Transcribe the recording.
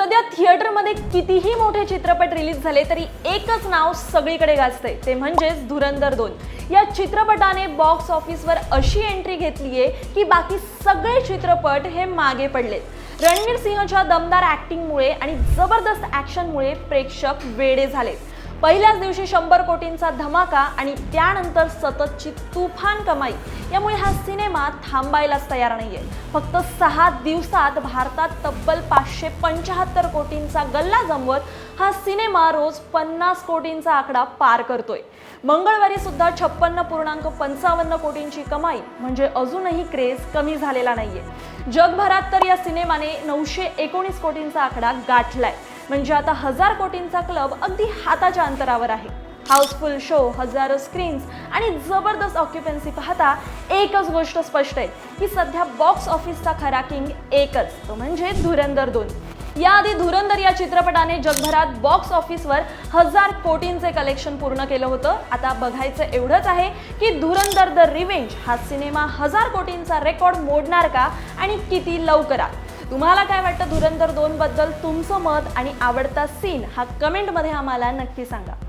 सध्या थिएटरमध्ये कितीही मोठे चित्रपट रिलीज झाले तरी एकच नाव सगळीकडे गाजतंय, ते म्हणजेच धुरंधर 2। या चित्रपटाने बॉक्स ऑफिसवर अशी एंट्री घेतलीये की बाकी सगळे चित्रपट हे मागे पडलेत। रणवीर सिंहच्या दमदार ॲक्टिंगमुळे आणि जबरदस्त ॲक्शनमुळे प्रेक्षक वेडे झालेत। पहिल्याच दिवशी 100 कोटींचा धमाका आणि त्यानंतर सततची तुफान कमाई यामुळे हा सिनेमा थांबायलाच तयार नाहीये। फक्त 6 दिवसात भारतात तब्बल 575 कोटींचा गल्ला जमवत हा सिनेमा रोज 50 कोटींचा आकडा पार करतोय। मंगळवारी सुद्धा 56.55 कोटींची कमाई म्हणजे अजूनही क्रेज कमी झालेला नाहीये। जगभरात तर या सिनेमाने 919 कोटींचा आकडा गाठलाय, म्हणजे आता 1000 कोटींचा क्लब अगदी हाताच्या अंतरावर आहे। हाऊसफुल शो, हजारो स्क्रीन्स आणि जबरदस्त ऑक्युपन्सी पाहता एकच गोष्ट स्पष्ट आहे की सध्या बॉक्स ऑफिसचा खरा किंग एकच, तो म्हणजे धुरंधर 2। याआधी धुरंधर या चित्रपटाने जगभरात बॉक्स ऑफिसवर 1000 कोटींचे कलेक्शन पूर्ण केलं होतं। आता बघायचं एवढंच आहे की धुरंधर द रिव्हेंज हा सिनेमा 1000 कोटींचा रेकॉर्ड मोडणार का आणि किती लवकरात। तुम्हाला काय वाटतं धुरंधर 2 बद्दल? तुमचं मत आणि आवडता सीन हा कमेंटमध्ये आम्हाला नक्की सांगा।